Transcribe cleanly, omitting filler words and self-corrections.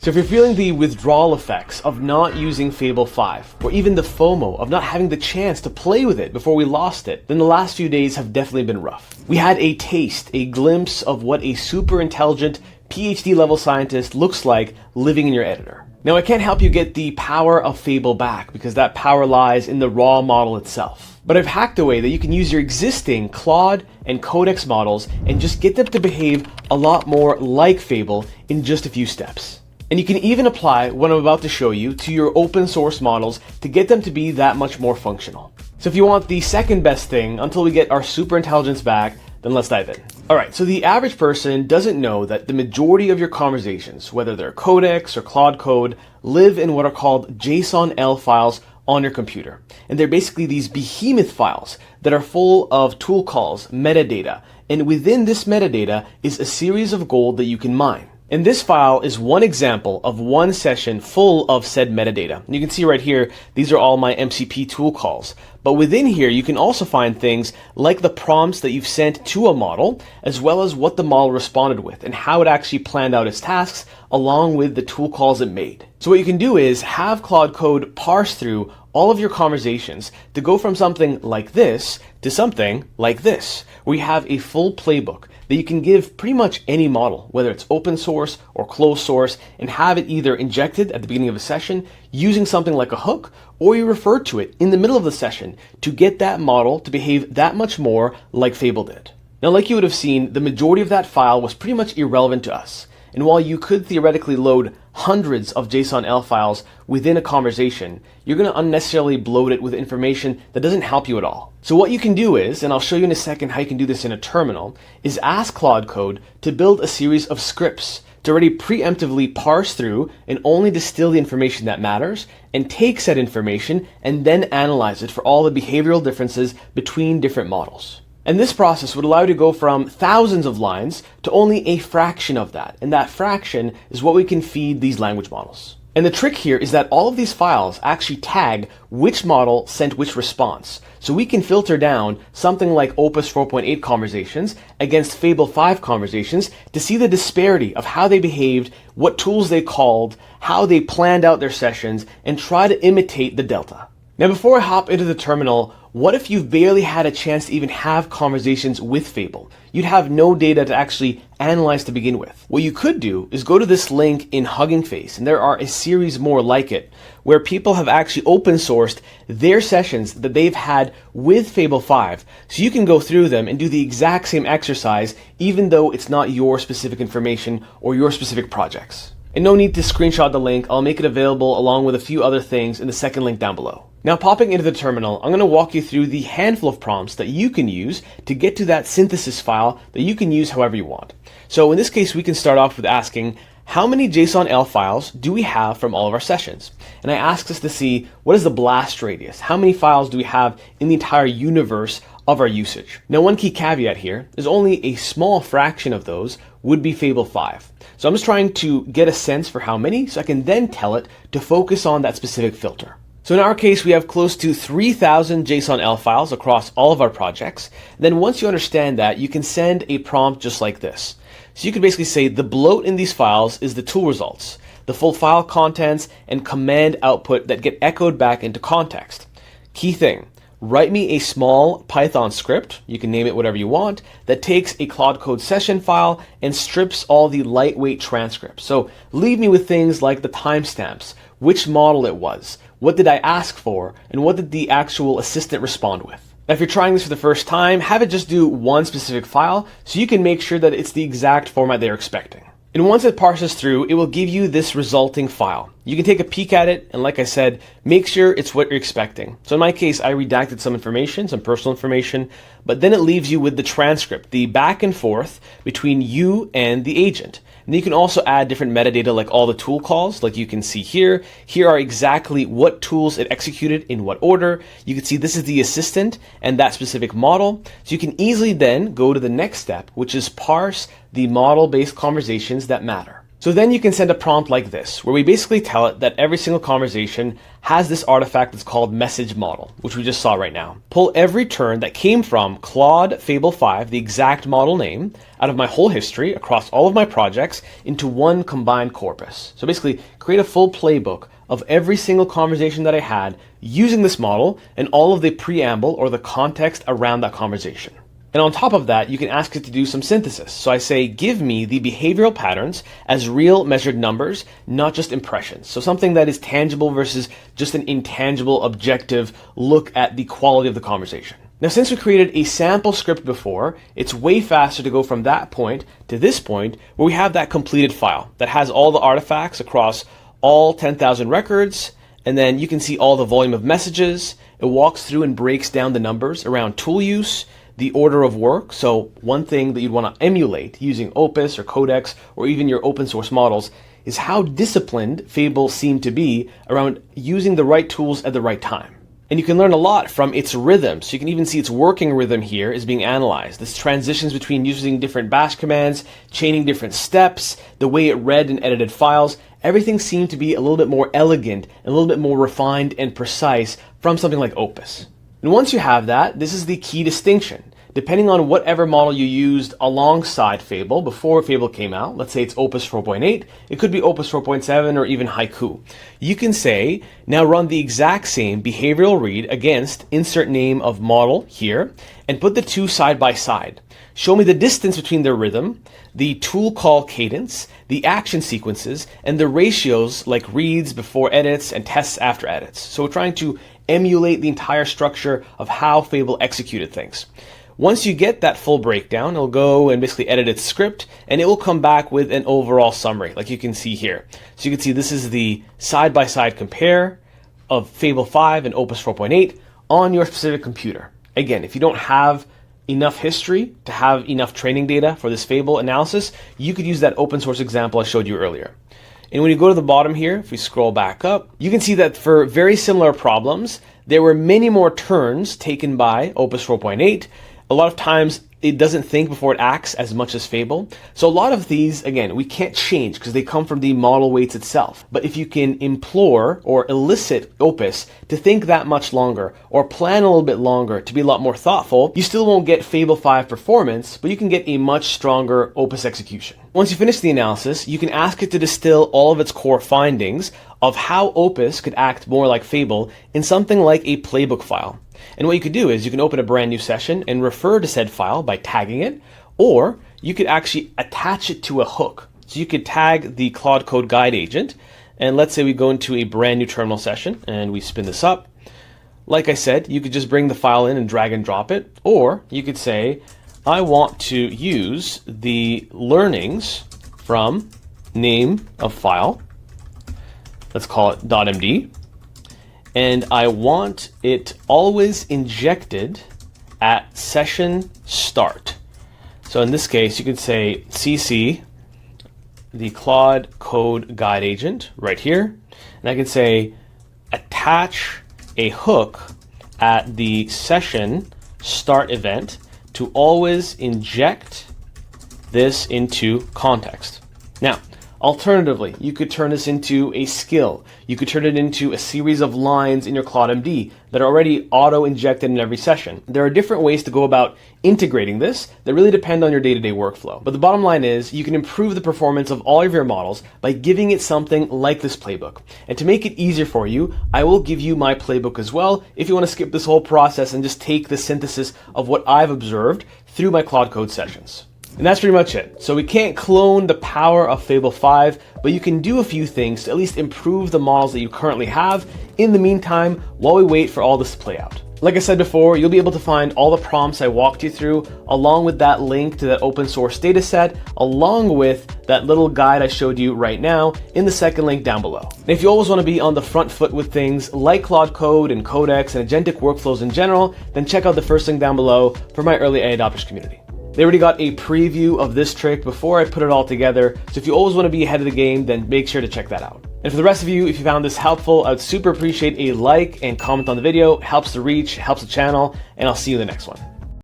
So if you're feeling the withdrawal effects of not using Fable 5, or even the FOMO of not having the chance to play with it before we lost it, then the last few days have definitely been rough. We had a taste, a glimpse of what a super intelligent PhD level scientist looks like living in your editor. Now I can't help you get the power of Fable back because that power lies in the raw model itself. But I've hacked a way that you can use your existing Claude and Codex models and just get them to behave a lot more like Fable in just a few steps. And you can even apply what I'm about to show you to your open source models to get them to be that much more functional. So if you want the second best thing until we get our super intelligence back, then let's dive in. Alright, so the average person doesn't know that the majority of your conversations, whether they're Codex or Claude Code, live in what are called JSONL files on your computer. And they're basically these behemoth files that are full of tool calls, metadata, and within this metadata is a series of gold that you can mine. And this file is one example of one session full of said metadata. You can see right here, these are all my MCP tool calls. But within here, you can also find things like the prompts that you've sent to a model, as well as what the model responded with and how it actually planned out its tasks along with the tool calls it made. So what you can do is have Claude Code parse through all of your conversations to go from something like this to something like this, where you have a full playbook that you can give pretty much any model, whether it's open source or closed source, and have it either injected at the beginning of a session using something like a hook, or you refer to it in the middle of the session to get that model to behave that much more like Fable did. Now, like you would have seen, the majority of that file was pretty much irrelevant to us. And while you could theoretically load hundreds of JSONL files within a conversation, you're going to unnecessarily bloat it with information that doesn't help you at all. So what you can do is, and I'll show you in a second how you can do this in a terminal, is ask Claude Code to build a series of scripts to already preemptively parse through and only distill the information that matters, and take said information and then analyze it for all the behavioral differences between different models. And this process would allow you to go from thousands of lines to only a fraction of that. And that fraction is what we can feed these language models. And the trick here is that all of these files actually tag which model sent which response. So we can filter down something like Opus 4.8 conversations against Fable 5 conversations to see the disparity of how they behaved, what tools they called, how they planned out their sessions, and try to imitate the delta. Now before I hop into the terminal, what if you've barely had a chance to even have conversations with Fable? You'd have no data to actually analyze to begin with. What you could do is go to this link in Hugging Face, and there are a series more like it, where people have actually open sourced their sessions that they've had with Fable 5. So you can go through them and do the exact same exercise, even though it's not your specific information or your specific projects. And no need to screenshot the link. I'll make it available along with a few other things in the second link down below. Now popping into the terminal, I'm going to walk you through the handful of prompts that you can use to get to that synthesis file that you can use however you want. So in this case, we can start off with asking, how many JSONL files do we have from all of our sessions? And I ask us to see, what is the blast radius? How many files do we have in the entire universe of our usage? Now one key caveat here is only a small fraction of those would be Fable 5. So I'm just trying to get a sense for how many so I can then tell it to focus on that specific filter. So in our case, we have close to 3,000 JSONL files across all of our projects. Then once you understand that, you can send a prompt just like this. So you can basically say the bloat in these files is the tool results, the full file contents, and command output that get echoed back into context. Key thing, write me a small Python script, you can name it whatever you want, that takes a Claude Code session file and strips all the lightweight transcripts. So leave me with things like the timestamps, which model it was, what did I ask for, and what did the actual assistant respond with. Now, if you're trying this for the first time, have it just do one specific file so you can make sure that it's the exact format they're expecting. And once it parses through, it will give you this resulting file. You can take a peek at it, and like I said, make sure it's what you're expecting. So in my case, I redacted some information, some personal information, but then it leaves you with the transcript, the back and forth between you and the agent. And you can also add different metadata like all the tool calls, like you can see here. Here are exactly what tools it executed in what order. You can see this is the assistant and that specific model. So you can easily then go to the next step, which is parse the model-based conversations that matter. So then you can send a prompt like this, where we basically tell it that every single conversation has this artifact that's called message model, which we just saw right now. Pull every turn that came from Claude Fable 5, the exact model name, out of my whole history across all of my projects into one combined corpus. So basically create a full playbook of every single conversation that I had using this model and all of the preamble or the context around that conversation. And on top of that, you can ask it to do some synthesis. So I say, give me the behavioral patterns as real measured numbers, not just impressions. So something that is tangible versus just an intangible, objective look at the quality of the conversation. Now, since we created a sample script before, it's way faster to go from that point to this point where we have that completed file that has all the artifacts across all 10,000 records. And then you can see all the volume of messages. It walks through and breaks down the numbers around tool use, the order of work. So one thing that you'd want to emulate using Opus or Codex or even your open source models is how disciplined Fable seemed to be around using the right tools at the right time. And you can learn a lot from its rhythm. So you can even see its working rhythm here is being analyzed. This transitions between using different bash commands, chaining different steps, the way it read and edited files. Everything seemed to be a little bit more elegant and a little bit more refined and precise from something like Opus. And once you have that, this is the key distinction. Depending on whatever model you used alongside Fable before Fable came out, let's say it's Opus 4.8, it could be Opus 4.7 or even Haiku. You can say, now run the exact same behavioral read against insert name of model here and put the two side by side. Show me the distance between their rhythm, the tool call cadence, the action sequences, and the ratios like reads before edits and tests after edits. So we're trying to emulate the entire structure of how Fable executed things. Once you get that full breakdown, it'll go and basically edit its script, and it will come back with an overall summary, like you can see here. So you can see this is the side-by-side compare of Fable 5 and Opus 4.8 on your specific computer. Again, if you don't have enough history to have enough training data for this Fable analysis, you could use that open source example I showed you earlier. And when you go to the bottom here, if we scroll back up, you can see that for very similar problems, there were many more turns taken by Opus 4.8. A lot of times it doesn't think before it acts as much as Fable. So a lot of these, again, we can't change because they come from the model weights itself. But if you can implore or elicit Opus to think that much longer or plan a little bit longer to be a lot more thoughtful, you still won't get Fable 5 performance, but you can get a much stronger Opus execution. Once you finish the analysis, you can ask it to distill all of its core findings of how Opus could act more like Fable in something like a playbook file. And what you could do is you can open a brand new session and refer to said file by tagging it, or you could actually attach it to a hook. So you could tag the Claude Code guide agent, and let's say we go into a brand new terminal session and we spin this up. Like I said, you could just bring the file in and drag and drop it, or you could say, I want to use the learnings from name of file, let's call it .md, and I want it always injected at session start. So in this case, you could say CC the Claude Code guide agent right here, and I can say attach a hook at the session start event to always inject this into context. Now, alternatively, you could turn this into a skill. You could turn it into a series of lines in your CLAUDE.md that are already auto-injected in every session. There are different ways to go about integrating this that really depend on your day-to-day workflow. But the bottom line is you can improve the performance of all of your models by giving it something like this playbook. And to make it easier for you, I will give you my playbook as well if you want to skip this whole process and just take the synthesis of what I've observed through my Claude Code sessions. And that's pretty much it. So we can't clone the power of Fable 5, but you can do a few things to at least improve the models that you currently have in the meantime while we wait for all this to play out. Like I said before, you'll be able to find all the prompts I walked you through along with that link to that open source dataset, along with that little guide I showed you right now in the second link down below. And if you always want to be on the front foot with things like Claude Code and Codex and agentic workflows in general, then check out the first link down below for my early AI adopters community. They already got a preview of this trick before I put it all together, so if you always want to be ahead of the game, then make sure to check that out. And for the rest of you, if you found this helpful, I would super appreciate a like and comment on the video. It helps the reach, helps the channel, and I'll see you in the next one.